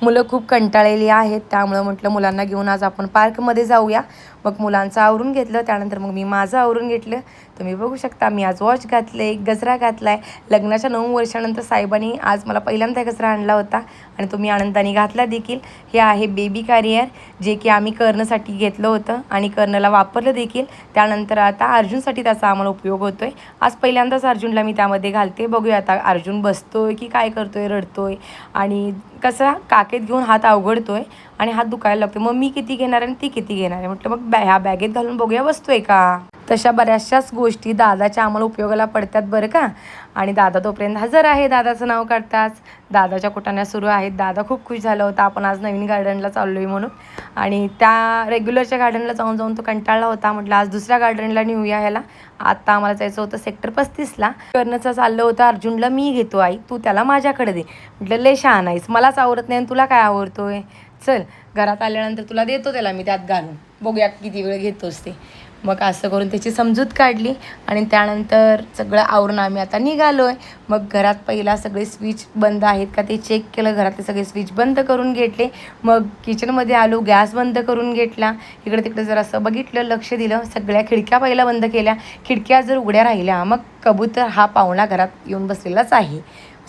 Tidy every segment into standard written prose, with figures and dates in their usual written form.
मुलं खूप कंटाळलेली आहेत, त्यामुळं म्हटलं मुलांना घेऊन आज आपण पार्कमध्ये जाऊया. मग मुलांचं आवरून घेतलं, त्यानंतर मग मी माझं आवरून घेतलं. तुम्ही बघू शकता मी आज वॉच घातले, गजरा घातला आहे. लग्नाच्या 9 वर्षानंतर साहेबांनी आज मला पहिल्यांदा गजरा आणला होता आणि तो मी आनंदाने घातला देखील. हे आहे बेबी कॅरियर, जे की आम्ही कर्णसाठी घेतलं होतं आणि कर्णला वापरलं देखील. त्यानंतर आता अर्जुनसाठी त्याचा आम्हाला उपयोग होतो आहे. आज पहिल्यांदाच अर्जुनला मी त्यामध्ये घालते. बघूया आता अर्जुन बसतोय की काय करतोय, रडतोय आणि कसा काकेत घेऊन हात अवघडतोय आणि हात दुखायला लागतो. मग मी किती घेणार आणि ती किती घेणार आहे. म्हटलं मग ह्या बॅगेत घालून बघूया बसतोय का. तशा बऱ्याचशाच गोष्टी दादाच्या आम्हाला उपयोगाला पडतात बरं का. आणि दादा तोपर्यंत हजर आहे. दादाचं नाव काढताच दादाच्या कुटाण्या सुरू आहेत. दादा खूप खुश झाला होता आपण आज नवीन गार्डनला चाललो आहे म्हणून. आणि त्या रेग्युलरच्या गार्डनला जाऊन जाऊन तो कंटाळला होता. म्हटलं आज दुसऱ्या गार्डनला नेऊया ह्याला. आता आम्हाला जायचं होतं सेक्टर 35ला. कर्णचं चाललं होतं अर्जुनला मी घेतो आई, तू त्याला माझ्याकडे दे. म्हटलं लय शहाणा आहेस, मलाच आवडत नाही आणि तुला काय आवडतोय. चल घरात आल्यानंतर तुला देतो त्याला मी त्यात घालून, बघूया किती वेळ घेतोस ते. मग असं करून त्याची समजूत काढली आणि त्यानंतर सगळं आवरून आम्ही आता निघालो आहे. मग घरात पहिला सगळे स्विच बंद आहेत का ते चेक केलं, घरातले सगळे स्विच बंद करून घेतले. मग किचनमध्ये आलो, गॅस बंद करून घेतला. इकडे तिकडे जरासं बघितलं, लक्ष दिलं. सगळ्या खिडक्या पहिला बंद केल्या. खिडक्या जर उघड्या राहिल्या मग कबूतर हा पाहुणा घरात येऊन बसलेलाच आहे.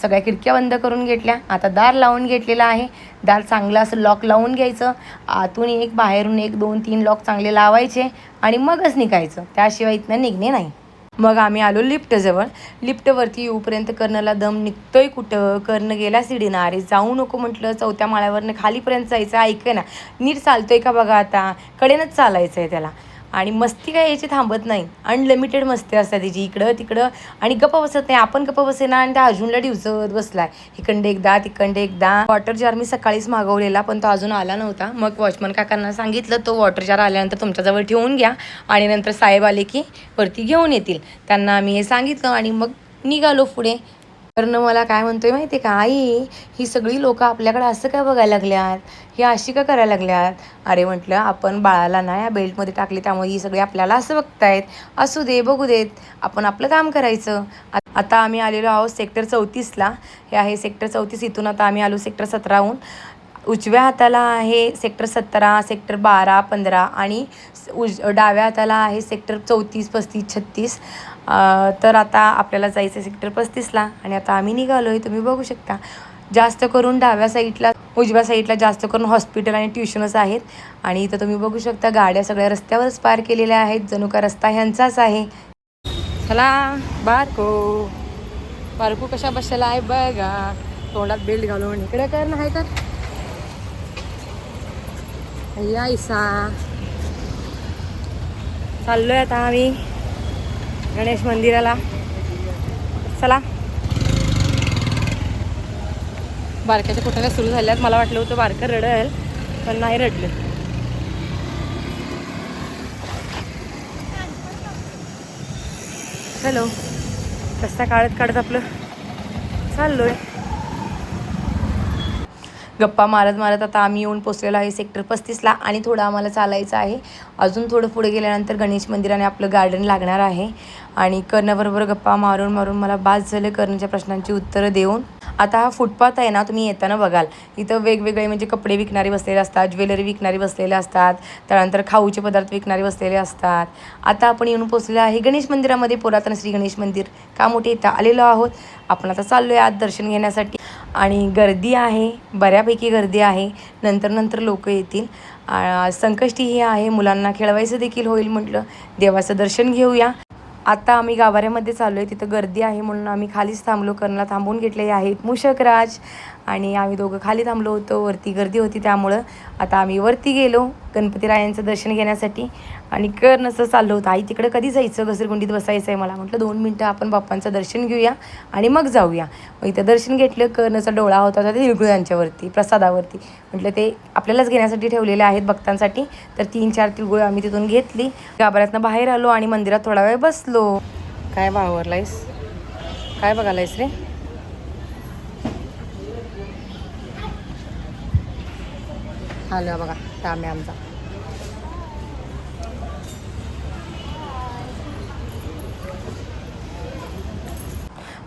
सगळ्या खिडक्या बंद करून घेतल्या. आता दार लावून घेतलेलं आहे. दार चांगलं असं लॉक लावून घ्यायचं. आतून एक बाहेरून एक 2-3 लॉक चांगले लावायचे आणि मगच निघायचं, त्याशिवाय इथनं निघणे नाही. मग आम्ही आलो लिफ्टजवळ. लिफ्टवरती येऊपर्यंत कर्णला दम निघतोय कुठं. कर्ण गेला सीडीनं. अरे जाऊ नको म्हटलं, 4थ्या माळ्यावरनं खालीपर्यंत जायचं. ऐक ना, नीट चालतोय का बघा, आता कडेनंच चालायचं आहे त्याला. आणि मस्ती काय याची थांबत नाही, अनलिमिटेड मस्ती असतात तिची इकडं तिकडं. आणि गप्पा बसत नाही, आपण गप्पा बसेना आणि त्या अर्जुनला डिवचत बसलाय. इकडे एकदा तिकडे एकदा. वॉटर जार मी सकाळीच मागवलेला पण तो अजून आला नव्हता. मग वॉचमन काकांना सांगितलं तो वॉटर जार आल्यानंतर तुमच्याजवळ ठेवून घ्या आणि नंतर साहेब आले की वरती घेऊन येतील. त्यांना आम्ही हे सांगितलं आणि मग निघालो पुढे. कर्ण मला काय म्हणतोय माहिती आहे का, आई ही सगळी लोकं आपल्याकडे असं काय बघायला लागल्यात, ही अशी का करायला लागल्यात. अरे म्हटलं आपण बाळाला ना या बेल्टमध्ये टाकले त्यामुळे ही सगळी आपल्याला असं बघतायत. असू दे, बघू देत, आपण आपलं काम करायचं. आता आम्ही आलेलो आहोत सेक्टर 34ला. हे आहे सेक्टर 34. इथून आता आम्ही आलो सेक्टर 17हून. उजव्या हाताला आहे सेक्टर 17, सेक्टर 12, 15 आणि डाव्या हाताला आहे सेक्टर 34, 35, 36. तर आता आपल्याला जायचं आहे सेक्टर 35ला आणि आता आम्ही निघालो आहे. तुम्ही बघू शकता जास्त करून डाव्या साईडला, उजव्या साईडला जास्त करून हॉस्पिटल आणि ट्युशनच आहेत. आणि इथं तुम्ही बघू शकता गाड्या सगळ्या रस्त्यावरच पार केलेल्या आहेत, जणू का रस्ता ह्यांचाच आहे. चला बारको, बारको कशा बसलेला आहे बघा, तोंडात बेल्ट घालून. इकडे कर ना, आहे का यायसा. चाललोय आता आम्ही गणेश मंदिराला. चला. बारक्याच्या कुठल्या सुरू झाल्यात. मला वाटलं होतं बारकं रडेल पण नाही रडलं. हॅलो, रस्ता काढत काढत आपलं चाललोय. गप्पा मारत मारत आता आम्ही येऊन पोचलेलो आहे सेक्टर 35ला आणि थोडं आम्हाला चालायचं आहे. अजून थोडं पुढे गेल्यानंतर गणेश मंदिराने आपलं गार्डन लागणार आहे. आणि कर्णाबरोबर गप्पा मारून मारून मला बास झालं कर्णाच्या प्रश्नांची उत्तरं देऊन. आता हा फुटपाथ आहे ना, तुम्ही येताना बघाल इथं वेगवेगळे म्हणजे कपडे विकणारे बसलेले असतात, ज्वेलरी विकणारे बसलेले असतात, त्यानंतर खाऊचे पदार्थ विकणारे बसलेले असतात. आता आपण येऊन पोचलेलो आहे गणेश मंदिरामध्ये. पुरातन श्री गणेश मंदिर का मोठे इथं आलेलो आहोत. आपण आता चाललो आहे आत दर्शन घेण्यासाठी. आणि गर्दी आहे, बऱ्यापैकी गर्दी आहे. नंतर लोक येतील. संकष्टी ही आहे, मुलांना खेळवायचं देखील होईल. म्हटलं देवाचं दर्शन घेऊया. आता आम्ही गाभाऱ्यामध्ये चाललो आहे, तिथं गर्दी आहे म्हणून आम्ही खालीच थांबलो. कर्णला थांबवून घेतलेले आहेत मूषकराज आणि आम्ही दोघं खाली थांबलो होतो. वरती गर्दी होती त्यामुळं आता आम्ही वरती गेलो गणपतीरायांचं दर्शन घेण्यासाठी. आणि कर्णचं चाललं होतं आई तिकडं कधी जायचं, घसरगुंडीत बसायचं आहे मला. म्हटलं 2 मिनटं आपण बाप्पांचं दर्शन घेऊया आणि मग जाऊया. मग इथं दर्शन घेतलं. कर्णचा डोळा होता ते तिळगुळांच्यावरती प्रसादावरती. म्हटलं ते आपल्यालाच घेण्यासाठी ठेवलेले आहेत भक्तांसाठी. तर 3-4 तिळगुळ आम्ही तिथून घेतली. गाभाऱ्यातनं बाहेर आलो आणि मंदिरात थोडा वेळ बसलो. काय वावरलायस, काय बघायलायस रे. आलो बघा तांब्या आमचा.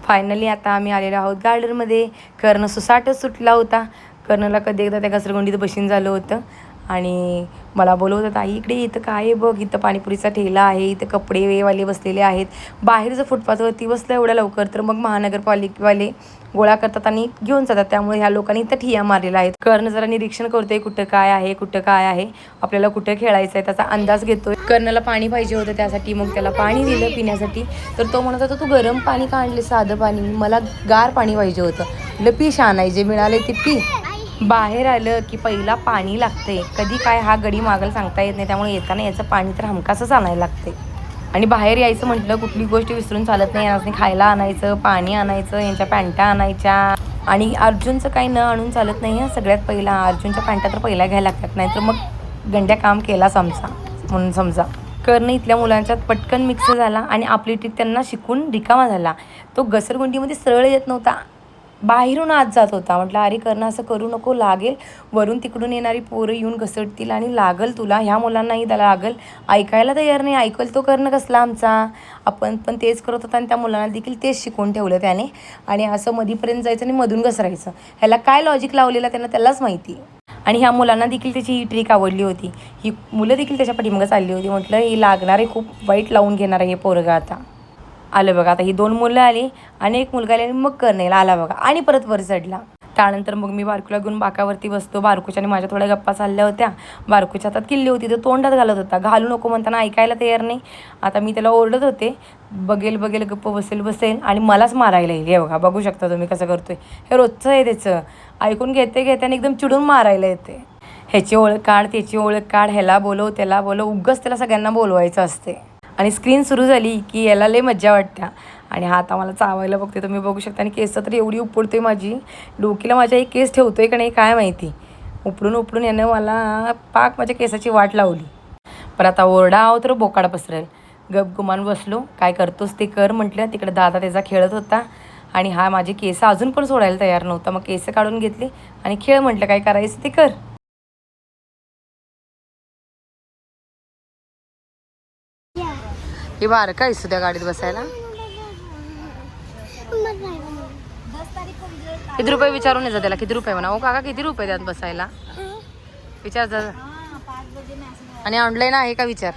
फायनली आता आम्ही आलेलो आहोत गार्डनमध्ये. कर्ण सुसाटच सुटला होता. कर्णला कधी एकदा त्या घसरगुंडीत बशीन झालं होतं आणि मला बोलवत होता, आई इकडे इथं काय आहे बघ, इथं पाणीपुरीचा ठेला आहे, इथं कपडे वेवाले बसलेले आहेत. बाहेर जर फुटपाथवरती बसलं एवढ्या लवकर तर मग महानगरपालिकेवाले गोळा करतात आणि घेऊन जातात. त्यामुळे ह्या लोकांनी इथं ठिया मारलेला आहे. कर्ण जरा निरीक्षण करतोय कुठं काय आहे, कुठं काय आहे, आपल्याला कुठं खेळायचं आहे त्याचा अंदाज घेतोय. कर्णला पाणी पाहिजे होतं त्यासाठी मग त्याला पाणी दिलं पिण्यासाठी. तर तो म्हणत होता, तू गरम पाणी का आणले, साधं पाणी, मला गार पाणी पाहिजे होतं. लपी शान आहे, जे मिळाले ते पी. बाहेर आलं की पहिला पाणी लागते. कधी काय हा गडी मागल सांगता येत नाही, त्यामुळे येताना याचं पाणी तर हमखासच आणायला लागते. आणि बाहेर यायचं म्हटलं कुठली गोष्ट विसरून चालत नाही. यांनी खायला आणायचं, पाणी आणायचं, यांच्या पॅन्टा आणायच्या. आणि अर्जुनचं काही न आणून चालत नाही. सगळ्यात पहिला अर्जुनच्या पॅन्टा तर पहिला घ्यायला लागतात, नाहीतर मग गंड्या काम केलाच आमचा म्हणून समजा. कर्ण इथल्या मुलांच्यात पटकन मिक्स झाला आणि आपली ट्रिक त्यांना शिकून रिकामा झाला. तो घसरगुंडीमध्ये सरळ येत नव्हता, बाहेरून आत जात होता. म्हटलं अरे कर्ण असं करू नको, लागेल. वरून तिकडून येणारी पोरं येऊन घसरतील आणि लागल तुला. ह्या मुलांनाही त्याला लागल. ऐकायला तयार नाही. ऐकल तो कर्ण कसला आमचा. आपण पण तेच करत होता आणि त्या मुलांना देखील तेच शिकवून ठेवलं त्याने. आणि असं मधीपर्यंत जायचं आणि मधून घसरायचं. ह्याला काय लॉजिक लावलेलं त्यालाच माहिती. आणि ह्या मुलांना देखील त्याची ही ट्रिक आवडली होती. ही मुलं देखील त्याच्या पाठीमागं चालली होती. म्हटलं ही लागणारे खूप वाईट लावून घेणार आहे हे पोरगा. आता आलं बघा. आता ही 2 मुलं आली आणि एक मुलगा आली आणि मग कर्णेला आला बघा आणि परत वर चढला. त्यानंतर मग मी बारकूला घेऊन बाकावरती बसतो. बारकूच्याने माझ्या थोड्या गप्पा चालल्या होत्या. बारकूच्या हातात किल्ली होती, तर तोंडात घालत होता. घालू नको म्हणताना ऐकायला तयार नाही. आता मी त्याला ओरडत होते, बघेल गप्प बसेल आणि मलाच मारायला येईल. हे बघा, बघू शकता तुम्ही कसं करतोय. हे रोजचं आहे त्याचं. ऐकून घेते आणि एकदम चिडून मारायला येते. ह्याची ओळख काढ, त्याची ओळख काढ, ह्याला बोलव त्याला बोलव, उगाच त्याला सगळ्यांना बोलवायचं असते. आणि स्क्रीन सुरू झाली की याला लय मज्जा वाटते. आणि हा आता मला चावायला बघते, तुम्ही बघू शकता. आणि केस तर एवढी उपडतोय माझी, डोकीला माझ्या एक केस ठेवतोय का नाही काय माहिती. उपडून यानं मला पाक माझ्या केसाची वाट लावली. पण आता ओरडा आहो तर बोकाड पसरेल. गुमान बसलो. काय करतोस ते कर म्हटलं. तिकडे दादा त्याचा खेळत होता आणि हा माझे केस अजून पण सोडायला तयार नव्हता. मग केस काढून घेतली आणि खेळ म्हटलं, काय करायचं ते कर. हे बार काय असू त्या गाडीत बसायला. किती रुपये विचारून येतात त्याला, किती रुपये म्हणा. हो काका किती रुपये त्यात बसायला विचार जा. आणि ऑनलाईन आहे का विचार.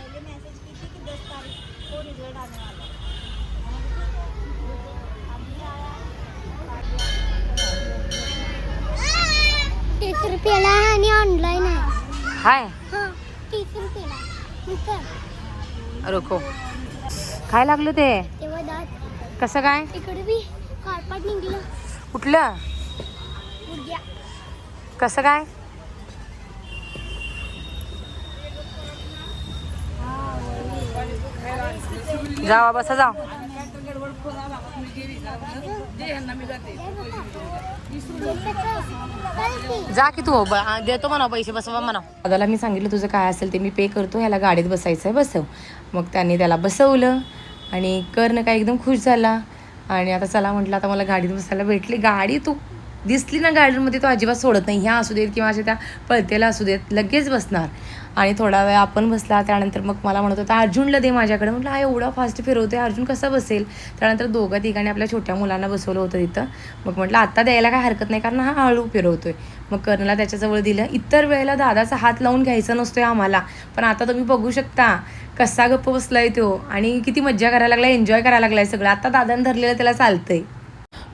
आणि ऑनलाईन हाय. 30 रुपयाला. रोको काय लागलं ते. कसं काय. इकडे बी कारपाट निघलं. कुठलं. कसं काय. जावा बसा जाऊ. जा की तू देतो म्हणा पैसे, बसवा म्हणा. दादाला मी सांगितलं तुझं काय असेल ते मी पे करतो, ह्याला गाडीत बसायचं आहे बसव. मग त्यांनी त्याला बसवलं आणि कर्ण काय एकदम खुश झाला. आणि आता चला म्हटलं, आता मला गाडीत बसायला भेटली. गाडी तू दिसली ना गार्डनमध्ये तो अजिबात सोडत नाही. ह्या असू देत किंवा अशा त्या पळतेला असू देत, लगेच बसणार. आणि थोडा वेळ आपण बसला. त्यानंतर मग मला म्हणत होता अर्जुनला दे माझ्याकडे. म्हटलं हा एवढा फास्ट फिरवतोय, अर्जुन कसा बसेल. त्यानंतर 2-3 आपल्या छोट्या मुलांना बसवलं होतं तिथं. मग म्हटलं आत्ता द्यायला काय हरकत नाही, कारण हा हळू फिरवतोय. मग कर्णला त्याच्याजवळ दिलं. इतर वेळेला दादाचा हात लावून घ्यायचा नसतोय आम्हाला, पण आता तुम्ही बघू शकता कसा गप्प बसलाय तो आणि किती मज्जा करायला लागलाय, एन्जॉय करायला लागलाय सगळं. आता दादाने धरलेलं त्याला चालतंय.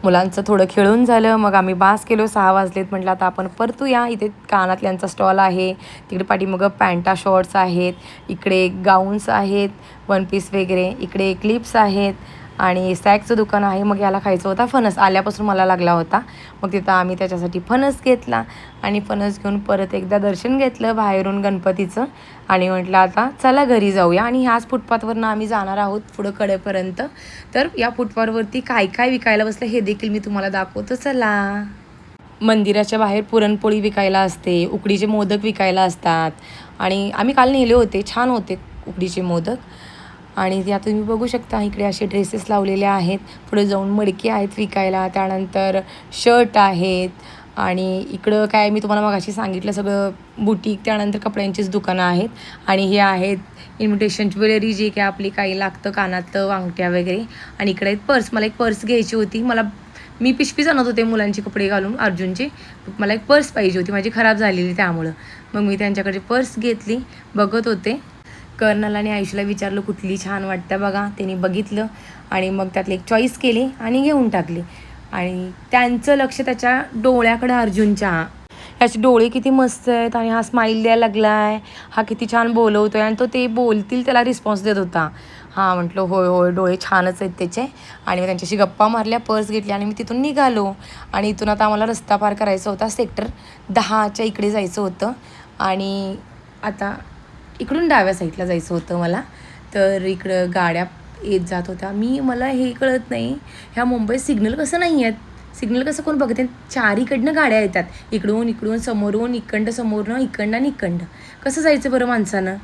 मुलांचं थोडं खेळून झालं. मग आम्ही बास केलो. 6 वाजलेत. म्हटलं आता आपण परतूया. इथे कानातल्यांचा स्टॉल आहे, तिकडे पाठीमाग पॅन्टा शॉर्ट्स आहेत, इकडे गाऊन्स आहेत, 1 पीस वगैरे, इकडे क्लिप्स आहेत आणि स्नॅक्सचं दुकान आहे. मग याला खायचं होता फणस, आल्यापासून मला लागला होता. मग तिथं आम्ही त्याच्यासाठी फणस घेतला आणि फणस घेऊन परत एकदा दर्शन घेतलं बाहेरून गणपतीचं. आणि म्हटलं आता चला घरी जाऊया. आणि ह्याच फुटपाथवरनं आम्ही जाणार आहोत पुढं कडेपर्यंत. तर या फुटपाथवरती काय काय विकायला बसलं हे देखील मी तुम्हाला दाखवतो, चला. मंदिराच्या बाहेर पुरणपोळी विकायला असते, उकडीचे मोदक विकायला असतात. आणि आम्ही काल नेले होते, छान होते उकडीचे मोदक. आणि त्या तुम्ही बघू शकता इकडे असे ड्रेसेस लावलेले आहेत. पुढे जाऊन मडके आहेत विकायला. त्यानंतर शर्ट आहेत. आणि इकडं काय मी तुम्हाला मगाशी सांगितलं सगळं बुटीक, त्यानंतर कपड्यांचीच दुकानं आहेत. आणि हे आहेत इन्व्हिटेशन ज्वेलरी, जे काय आपली काही लागतं कानातलं, अंगठ्या वगैरे. आणि इकडे आहेत पर्स. मला एक पर्स घ्यायची होती. मला मी पिशवीच आणत होते मुलांचे कपडे घालून अर्जुनचे. मला एक पर्स पाहिजे होती, माझी खराब झालेली त्यामुळं. मग मी त्यांच्याकडे पर्स घेतली, बघत होते. कर्नल आणि आयुषला विचारलं कुठली छान वाटतं बघा. त्यांनी बघितलं आणि मग त्यातली एक चॉईस केली आणि घेऊन टाकली. आणि त्यांचं लक्ष त्याच्या डोळ्याकडं अर्जुनच्या. ह्याचे डोळे किती मस्त आहेत आणि हा स्माईल द्यायला लागला आहे. हा किती छान बोलवतो आहे आणि तो ते बोलतील त्याला रिस्पॉन्स देत होता. हां म्हटलं होय होय डोळे छानच आहेत त्याचे. आणि मी त्यांच्याशी गप्पा मारल्या, पर्स घेतली आणि मी तिथून निघालो. आणि इथून आता आम्हाला रस्ता पार करायचा होता. सेक्टर 10च्या इकडे जायचं होतं आणि आता इकडून डाव्या साईडला जायचं होतं मला. तर इकडं गाड्या येत जात होत्या. मला हे कळत नाही ह्या मुंबईत सिग्नल कसं नाही आहेत. सिग्नल कसं कोण बघते. चारीकडनं गाड्या येतात, इकडून समोरून, समोरनं इकडनं आणि इकडनं. कसं जायचं बरं माणसानं.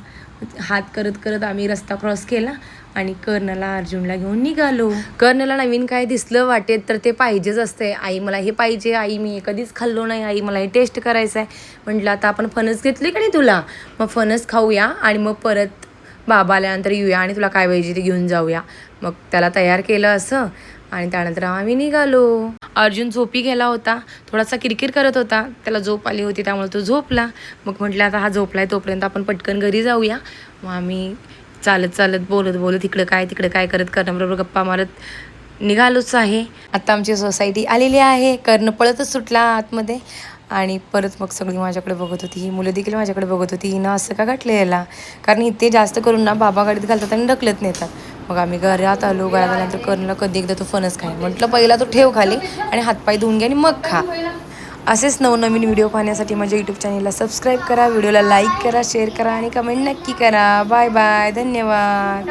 हात करत करत आम्ही रस्ता क्रॉस केला आणि कर्नलला अर्जुनला घेऊन निघालो. कर्नलला नवीन काय दिसलं वाटेत तर ते पाहिजेच असते. आई मला हे पाहिजे, आई मी हे कधीच खाल्लो नाही, आई मला हे टेस्ट करायचं आहे. म्हटलं आता आपण फणस घेतली का नाही तुला, मग फणस खाऊया आणि मग परत बाबा आल्यानंतर येऊया आणि तुला काय पाहिजे ते घेऊन जाऊया. मग त्याला तयार केलं असं आणि त्यानंतर आम्ही निघालो. अर्जुन झोपी गेला होता, थोडासा किरकिर करत होता. त्याला झोप आली होती त्यामुळे तो झोपला. मग म्हटलं आता हा झोपलाय तोपर्यंत आपण पटकन घरी जाऊया. मग आम्ही चालत बोलत इकडं काय तिकडं काय करत कर्णाबरोबर गप्पा मारत निघालोच आहे. आता आमची सोसायटी आलेली आहे. कर्ण पळतच सुटला आतमध्ये आणि परत मग सगळी माझ्याकडे बघत होती. ही मुलं देखील माझ्याकडे बघत होती, हिनं असं का घातलं याला. कारण इथे जास्त करून ना बाबा गाडीत घालतात आणि ढकलत नेतात. मग आम्ही घरात आलो. घरात आल्यानंतर कर्णला कधी एकदा तो फणस खाय म्हटलं पहिला तो ठेव खाली आणि हातपाय धुवून घ्या आणि मग खा. असेच नवनवीन व्हिडिओ पाहण्यासाठी माझ्या यूट्यूब चॅनलला सबस्क्राईब करा, व्हिडिओला लाईक करा, शेअर करा आणि कमेंट नक्की करा. बाय बाय, धन्यवाद.